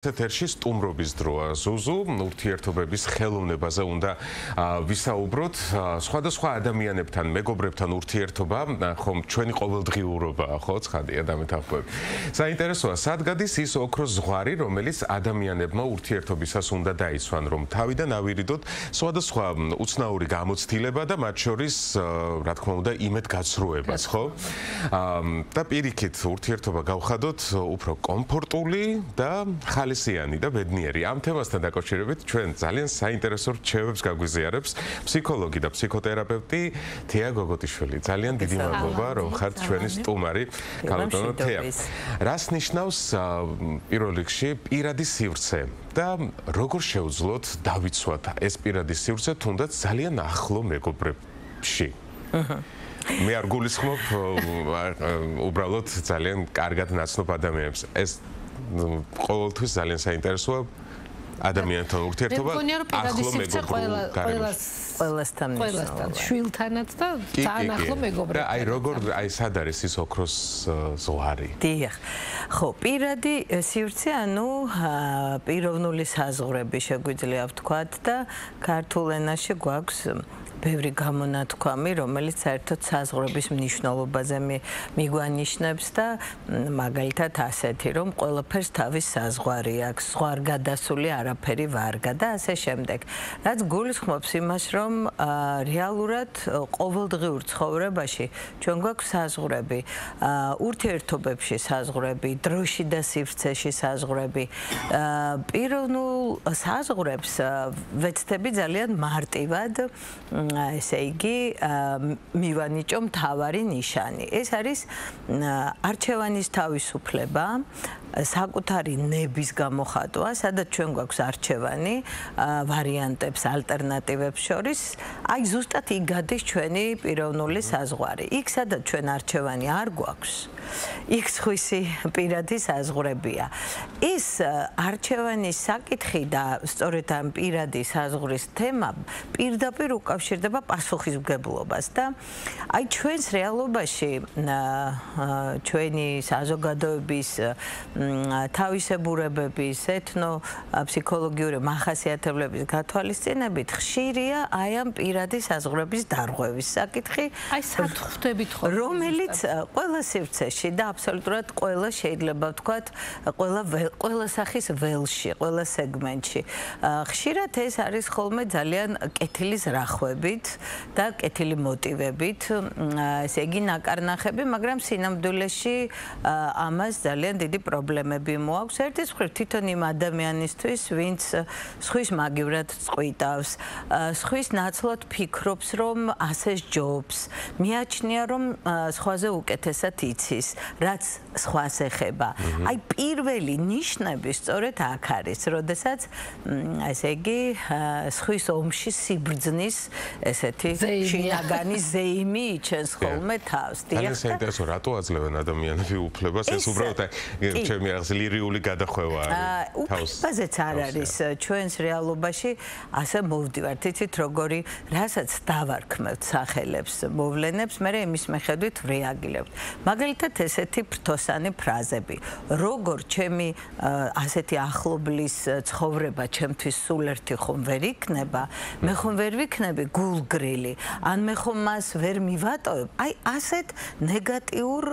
ეთერში სტუმრობის დროა ზუზუ ურთიერთობების ხელოვნებაზე უნდა ვისაუბროთ სხვადასხვა ადამიანებთან მეგობრებთან ურთიერთობა ხომ ჩვენი ყოველდღიურობაა ხო ცხადია და მეთანხმები საინტერესოა სად გადის ის ოქროს ზღვარი რომელიც ადამიანებმა ურთიერთობისას უნდა დაიცვან რომ თავიდან ავირიდოთ სხვადასხვა უცნაური გამოცდილება და მათ შორის რა თქმა უნდა იმედგაცრუებას ხო და პირიქით ურთიერთობა გავხადოთ უფრო კომფორტული და ხალისიანი და ბედნიერი. Ამ თემასთან დაკავშირებით ჩვენ ძალიან საინტერესო რჩევებს გაგვიზიარებს ფსიქოლოგი და ფსიქოთერაპევტი თეა გოგოტიშვილი. ძალიან დიდი მადლობა რომ ხართ ჩვენი სტუმარი. ქალბატონო თეა. რას ნიშნავს პირველ რიგში პირადი სივრცე და როგორ შევძლოთ დავიცვათ ეს პირადი სივრცე თუნდაც ძალიან ახლო მეგობრებში? მე არ გულისხმობ უბრალოდ ძალიან კარგად ნაცნობ ადამიანებს. ეს ყოველთვის ძალიან საინტერესოა ადამიანთან ურთიერთობა ახლო ყველასთან შვილთანაც და ძალიან ახლო მეგობრებთან. აი როგორ აი სად არის ის ოქროს ზღვარი? დიახ. ხო, პირადი სივრცე, ანუ პიროვნული საზღვრები შეგვიძლია ვთქვათ და ქართულ ენაში გვაქვს ბევრი გამონათქვამი, რომელიც საერთოდ საზღვრების მნიშვნელობაზე მიგვანიშნებს და მაგალითად ასეთი, რომ ყველაფერს თავის საზღვარი აქვს, ზღვარგადასული არაფერი ვარგა და ასე შემდეგ. რაც გულისხმობს იმას, რომ რეალურად ყოველდღიურ ცხოვრებაში ჩვენ გვაქვს საზღვრები, ურთიერთობებში საზღვრები, დროში და სივრცეში საზღვრები. პიროვნულ საზღვრებს ვეცდები ძალიან მარტივად ესე იგი მივანიჭო მთავარი ნიშანი. ეს არის არჩევანის თავისუფლება, საკუთარი ნების გამოხატვა, სადაც ჩვენ გვაქვს არჩევანი ვარიანტებს, ალტერნატივებს შორის, აი ზუსტად იქ გადის ჩვენი პიროვნული საზღვარი. იქ სადაც ჩვენ არჩევანი არ გვაქვს, იქ სხვისი პირადი საზღვრებია. ეს არჩევანის საკითხი და სწორედ ამ პირადი საზღვრის თემა პირდაპირ უკავშირდება პასუხისმგებლობას და აი ჩვენს რეალობაში ჩვენი საზოგადოების თავისებურებების, ეთნო-ფსიქოლოგიური მახასიათებლების გათვალისწინებით ხშირია აი ამ პირადი საზღვრების დარღვევის საკითხი, აი სად ხვდებით ხოლმე, რომელიც ყველა სივრცეში და აბსოლუტურად ყველა შეიძლება ვთქვათ, ყველა სახის ველში, ყველა სეგმენტში. ხშირად ეს არის ხოლმე ძალიან კეთილი ზრახვებით და კეთილი მოტივებით, ესე იგი ნაკარნახები, მაგრამ სინამდვილეში ამას ძალიან დიდი პრობლემები მოაქვს. ერთის მხრივ თვითონ იმ ადამიანისთვის, ვინც სხვის მაგივრად წყვიტავს, სხვის ნაცვლად ფიქრობს, რომ ასე სჯობს, მიაჩნია, რომ სხვაზე უკეთესად იცის, რაც სხვას ეხება. აი პირველი ნიშნები სწორედ აქ არის, როდესაც ესე იგი სხვის ომში სიბრძნის ესეთი შინაგანი ზეიმი იჩენს ხოლმე თავს. ძალიან საინტერესო, რატო აძლევენ ადამიანები უფლებას? ეს უბრალოდ ჩემი რაღაც ლირიული გადახვევა არის. უფლებაზეც არ არის ჩვენს რეალობაში ასე მოვდივართ. იცით როგორი, რასაც დავარქმევთ სახელებს, მოვლენებს, მე იმის მიხედვით ვრეაგირებთ. მაგალითად ესეთი ფრთოსანი ფრაზები. როგორ ჩემი ასეთი ახლობლის ცხოვრება ჩემთვის სულ ერთი ხომ ვერ იქნება, მე ხომ ვერ ვიქნები გულგრილი, ან მე ხომ მას ვერ მივატოვებ. აი ასეთ ნეგატიურ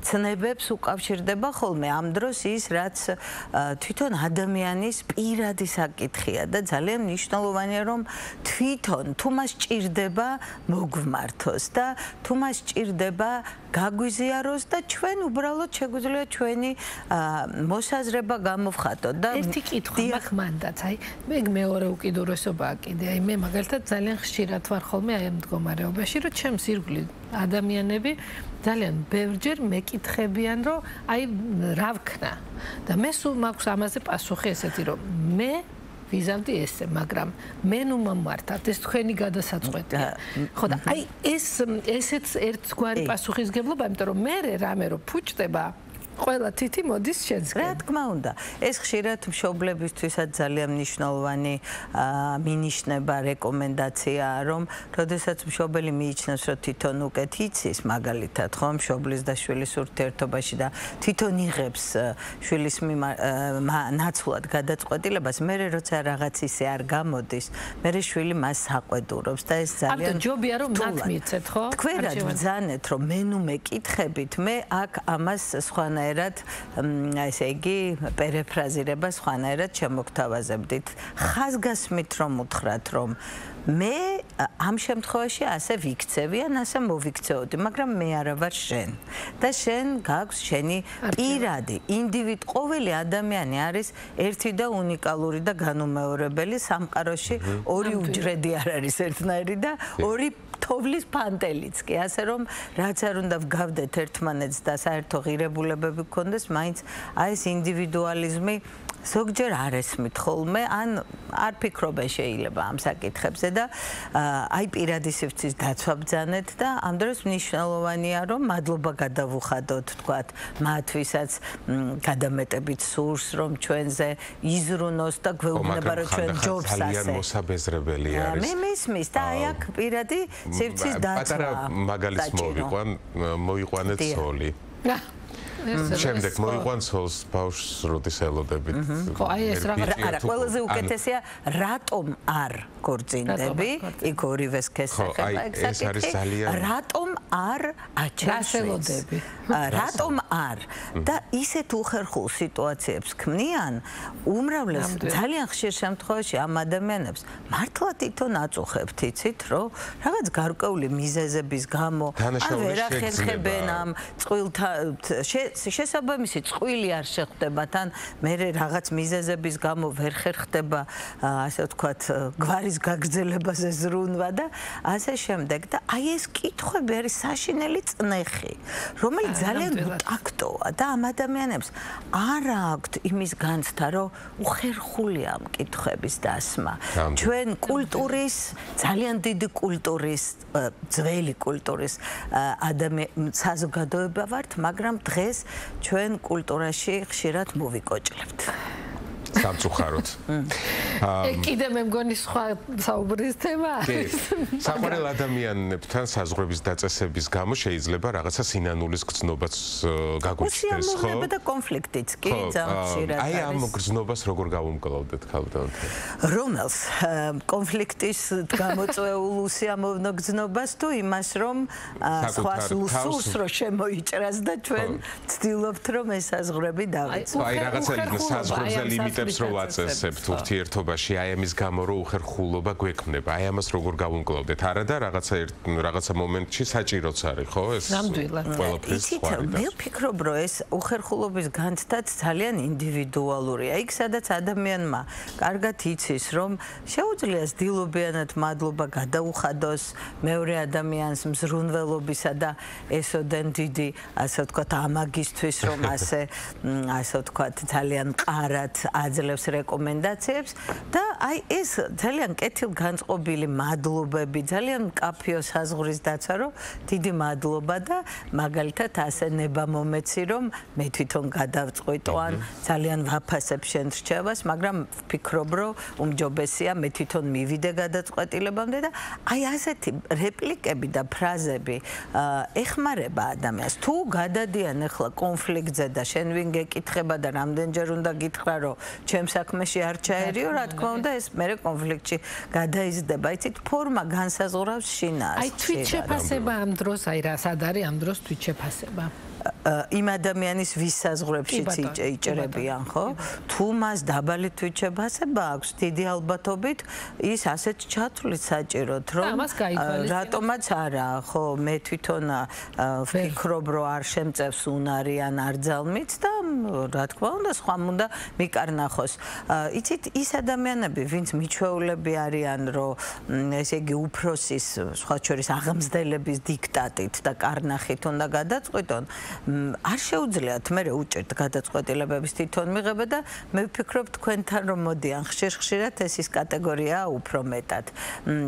ცნებებს უკავშირდება ხოლმე ამ დროს ის, რაც თვითონ ადამიანის პირადი საკითხია და ძალიან მნიშვნელოვანია, რომ თვითონ თუ მას ჭირდება მოგვმართოს და თუ მას ჭირდება გაგვიზიაროს და ჩვენ უბრალოდ შეგვიძლია ჩვენი მოსაზრება გამოვხატოთ და ერთი კითხვა მაქვს მანდაც, აი მე მეორე უკიდურესობაა კიდე, აი მე მაგალითად ძალიან ხშირად ვარ ხოლმე აი ამ მდგომარეობაში, რომ ჩემს ირგვლივ ადამიანები ძალიან ბევრჯერ მეკითხებიან, რომ აი რა ვქნა და მე სულ მაქვს ამაზე პასუხი ესეთი, რომ მე ვიზამდი ესე, მაგრამ მე ნუ მომმართათ, ეს თქვენი გადასაწყვეტია. ხო და აი ესეც ერთგვარი პასუხისგებლობა, იმიტომ რომ მე რამე რო ფუჭდება ყველა თითი მოდის შენსკენ. რა თქმა უნდა, ეს ხშირად მშობლებისთვისაც ძალიან მნიშვნელოვანი მინიშნება, რეკომენდაციაა, რომ როდესაც მშობელი მიიჩნევს, რომ თვითონ უკეთ იცის, მაგალითად, ხო, მშობლის და შვილის ურთიერთობაში და თვითონ იღებს შვილის ნაცვლად გადაწყვეტილებას, მერე როცა რაღაც ისე არ გამოდის, მერე შვილი მას საყვედურობს და ეს ძალიან ჯობია რომ მათ მიეცეთ, ხო? თქვენად ბრძანეთ, რომ მე ნუ მეკითხებით, მე აქ ამას სხვანაირად, ესე იგი, პერეფრაზირება სხვანაირად შემოგთავაზებდით. ხაზგასმით რომ უთხრათ, რომ მე ამ შემთხვევაში ასე ვიქცევი ან ასე მოვიქცეოდი, მაგრამ მე არა ვარ შენ. და შენ გაქვს შენი პირადი, ინდივიდ, ყოველი ადამიანი არის ერთი და უნიკალური და განუმეორებელი სამყაროში, ორი უჯრედი არ არის ერთნაირი და ორი თოვლის ფანტელიც კი, ასე რომ რაც არ უნდა ვგავდეთ ერთმანეთს და საერთო ღირებულებები გქონდეს, მაინც აი ეს ინდივიდუალიზმი ზოგჯერ არ ესმით ხოლმე, ან არ ფიქრობენ შეიძლება ამ საკითხებზე და აი პირადი სივრცის დაცვა ბრძანეთ და ამ დროს მნიშვნელოვანია, რომ მადლობა გადავუხადოთ, თქვათ, მათ ვისაც გადამეტებით სურს, რომ ჩვენზე იზრუნოს და გვეუბნება, რომ ჩვენ ჯობს ასე. ძალიან მოსაბეზრებელი არის. მე მისმის და აი აქ პირადი სივრცის დაცვა. პატარა მაგალითს მოიყვანეთ სოლი. შემდეგ მოიყვანს სოლს ბავშვს როდის ელოდებით. ხო, აი ეს არა, ყველაზე უკეთესია რატომ არ გორძინდები, იქ ორივეს ქესახება ეს არის ძალიან რატომ არ აჩენსელოდები. რატომ არ და ისეთ უხერხულ სიტუაციებს ქმნიან უმრავლეს ძალიან ხშირ შემთხვევაში ამ ადამიანებს მართლა თვითონ აწუხებთ, იცით, რომ რაღაც გარკვეული მიზეზების გამო არ ვერახერხებენ ამ წყვილთან შესაბამისი წყვილი არ შეხვდებათ ან მე რაღაც მიზეზების გამო ვერ ხერხდება ასე ვთქვათ გვარის გაგრძელებაზე ზრუნვა და ასე შემდეგ და აი ეს კითხვები არის საშინელი წნეხი რომელიც ძალიან უტაქტოა და ამ ადამიანებს არ აქვთ იმის განცდა რომ უხერხულია ამ კითხვების დასმა ჩვენ კულტურის ძალიან დიდი კულტურის ძველი კულტურის საზოგადოება ვართ მაგრამ დღეს ჩვენ კულტურაში ხშირად მოვიკოჭლებთ. სამწუხაროდ. კიდე მე მგონი სხვა საუბრის თემა არის. საყვარელ ადამიანებთან საზღვრების დაწესების გამო შეიძლება რაღაცა სინანულის გრძნობაც გაგუჩნდეს, ხო? უსიამოვნება და კონფლიქტიც კი ძალიან ხშირად არის. აი ამ გრძნობას როგორ გავუმკლავდეთ ქალბატონო? რომელს კონფლიქტის გამოწვეულ უსიამოვნო გრძნობას თუ იმას რომ სხვას უსურს რომ შემოიჭრას და ჩვენ ვცდილობთ რომ ეს საზღვრები დავეცოთ. აი რაღაცა საზღვრებზე ლიმიტები რო ვაწესებთ ურთიერთობაში, აი ამის გამო რო უხერხულობა გვექმნება, აი ამას როგორ გავუმკლავდეთ? არა და რაღაცა მომენტში საჭიროც არის, ხო? ეს ყველაფერს ხوارი და. მე ვფიქრობ, რომ ეს უხერხულობის განცდაც ძალიან ინდივიდუალურია. იქ სადაც ადამიანმა კარგად იცის, რომ შეუძლია ძილობიანად მადლობა გადაუხადოს მეორე ადამიანს მზრუნველობისა და ესოდენ დიდი, ასე ვთქვათ, ამაგისთვის, რომ ასე ვთქვათ, ძალიან ყარად აძლევს რეკომენდაციებს და აი ეს ძალიან კეთილგანწყობილი მადლობები, ძალიან მკაფიო საზღვრის დაცვა, რომ დიდი მადლობა და მაგალითად ასე ნება მომეცი, რომ მე თვითონ გადავწყვიტო ან ძალიან ვაფასებ შენ რჩევას, მაგრამ ვფიქრობ, რომ უმჯობესია მე თვითონ მივიდე გადაწყვეტილებამდე და აი ასეთი რეპლიკები და ფრაზები ეხმარება ადამიანს. თუ გადადიან ახლა კონფლიქტზე და შენ ვინ გეკითხება და რამდენჯერ უნდა გითხრა, რომ ჩემ საქმეში არ ჩაერიო, რა თქმა უნდა, ეს მერე კონფლიქტში გადაიზრდება. იცით, ფორმა განსაზღვრავს შინაარსს. აი თვითშეფასება ამ დროს, აი რა სად არის ამ დროს თვითშეფასება? იმ ადამიანის ვის საზღვრებშიც იჭრებიან, ხო? თუ მას დაბალი თვითშეფასება აქვს, დიდი ალბათობით ის ასეთ ჩათვლით საჭიროთ, რომ რატომაც არა, ხო, მე თვითონ ვფიქრობ, რომ არ შემწევს უნარი ან არ ძალმით და რა თქმა უნდა, სხვამ უნდა მიკარნახოს. იცით, ის ადამიანები, ვინც მიჩვეულები არიან, რომ ესე იგი უფროსის, სხვა შორის აღმზრდელების დიქტატით და კარნახით უნდა გადაწყვიტონ, არ შეუძლიათ მე უჭერთ გადაწყვეტილებების თვითონ მიღება და მე ვფიქრობ თქვენთან რომ მოდიან ხშირ-ხშირად ეს ის კატეგორიაა უფრო მეტად.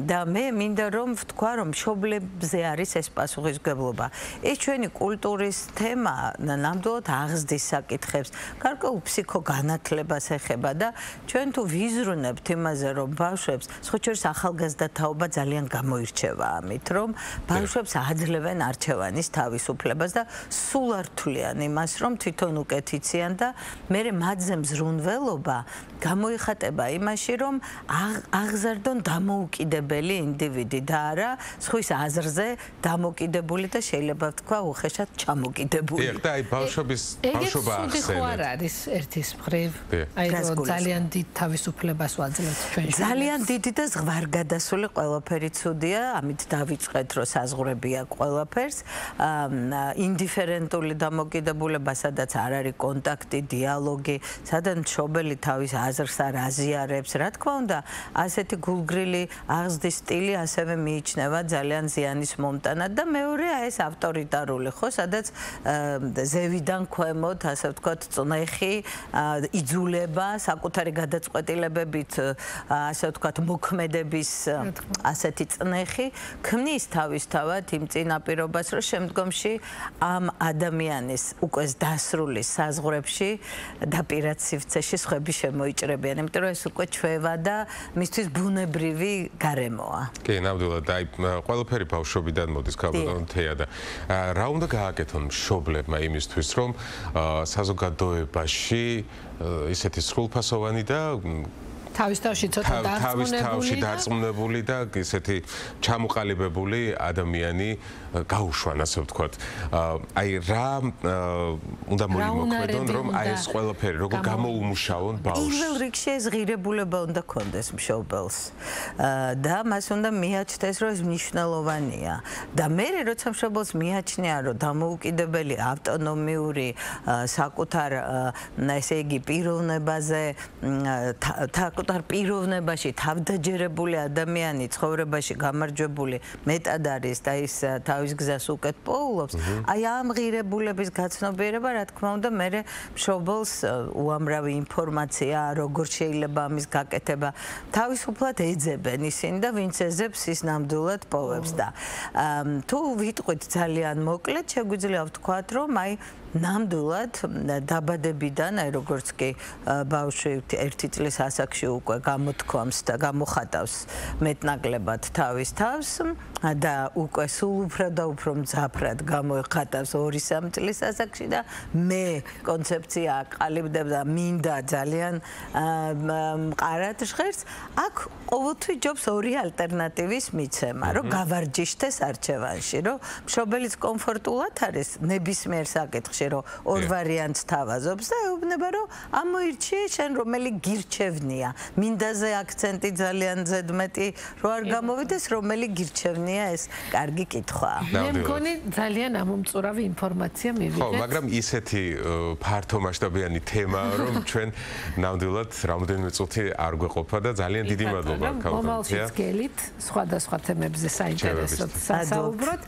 და მე მინდა რომ ვთქვა რომ მშობლებზე არის ეს პასუხისმგებლობა. ეს ჩვენი კულტურის თემა ნამდვილად აღზრდის საკითხებს, გარკვეულ ფსიქოგანათლებას ეხება და ჩვენ თუ ვიზრუნებთ იმაზე რომ ბავშვებს, სხვა შორის ახალგაზრდა თაობა ძალიან გამოირჩევა ამით, რომ ბავშვებს აძლევენ არჩევანის თავისუფლებას და სულ არ თვლიან იმას, რომ თვითონ უკეთ იციან და მე მათზე მზრუნველობა გამოიხატება იმაში, რომ აღზარდონ დამოუკიდებელი ინდივიდი და არა სხვის აზრზე დამოკიდებული და შეიძლება ვთქვა უხეშად ჩამოკიდებული. და აი ბავშვობა ახსენეთ. არის ერთის მხრივ, აი რომ ძალიან დიდ თავისუფლებას ვაძლევთ ჩვენში. ძალიან დიდი და ზღვარგადასული ყველაფერი ცუდია, ამით დავიწყეთ, რომ საზღვრებია ყველაფერს. ინდიფერენტული დამოკიდებულება, სადაც არ არის კონტაქტი, დიალოგი, სადაც მშობელი თავის აზრს არ აზიარებს. რა თქმა უნდა, ასეთი გულგრილი აღზრდის სტილი ასევე მიიჩნევა ძალიან ზიანის მომტანად და მეორეა ეს ავტორიტარული, ხო, სადაც ზევიდან ქვემოთ, ასე ვთქვათ, წნეხი, იძულება, საკუთარი გადაწყვეტილებებით, ასე ვთქვათ, მოქმედების ასეთი წნეხი ქმნის თავისთავად იმ წინაპირობას, რომ შემდგომში ამ ადამიანის უკვე დასრული საზღვრებში და პირად სივრცეში სხვები შემოიჭრებიან, იმიტომ რომ ეს უკვე ჩვევა და მისთვის ბუნებრივი გარემოა. კი, ნამდვილად, აი ყველაფერი ბავშვობიდან მოდის ქალბატონ თეა და რა უნდა გააკეთონ მშობლებმა იმისთვის, რომ საზოგადოებაში ისეთი სრულფასოვანი და თავის თავში დარწმუნებული და ისეთი ჩამოყალიბებული ადამიანი გაუშვან, ასე ვთქვათ. აი რა უნდა მოიმოქმედონ, რომ აი ეს ყველაფერი როგორ გამოუმუშავონ ბავშვს. პირველ რიგში ეს ღირებულება უნდა კონდეს მშობელს და მას უნდა მიაჩნდეს, რომ ეს მნიშვნელოვანია. და მე როცა მშობელს მიაჩნია, რომ დამოუკიდებელი, ავტონომიური, საკუთარ ესე იგი პიროვნებაზე საკუთარ პიროვნებაში თავდაჯერებული ადამიანი ცხოვრებაში გამარჯვებული მეტად არის და ის თავის გზას უკეთ პოულობს, აი ამ ღირებულების გაცნობიერება, რა თქმა უნდა, მე მშობელს უამრავი ინფორმაცია, როგორ შეიძლება ამის გაკეთება, თავისუფლად ეძებენ ისინი და ვინც ეძებს, ის ნამდვილად პოვებს და თუ ვიტყვით ძალიან მოკლედ, შეგვიძლია ვთქვათ, რომ აი ნამდვილად დაბადებიდან, აი როგორც კი ბავშვი 1 წლის ასაკში უკვე გამოთქვამს და გამოხატავს მეტნაკლებად თავის თავს და უკვე სულ უფრო და უფრო მძაფრად გამოიხატავს 2-3 წლის ასაკში და მე კონცეფცია აყალიბდება და მინდა ძალიან მყარად ჟღერს, აქ ყოველთვის ჯობს ორი ალტერნატივის მიცემა, რომ გავარჯიშდეს არჩევანში, რომ მშობელიც კომფორტულად არის ნებისმიერ საკითხში, რომ ორ ვარიანტს თავაზობს და ეუბნება, რომ ამოირჩიე შენ რომელი გირჩევნია. მინდაზე აქცენტი ძალიან ზედმეტი რო არ გამოვიდეს, რომელი გირჩევნია, ეს კარგი კითხვაა. მე მგონი ძალიან ამომწურავი ინფორმაცია მივიღეთ. ხო, მაგრამ ისეთი ფართო მასშტაბიანი თემაა, რომ ჩვენ ნამდვილად რამდენიმე წუთი არ გვეყოფა და ძალიან დიდი მადლობა. მომავალშიც გელით სხვადასხვა თემებზე საინტერესოდ სასაუბროთ.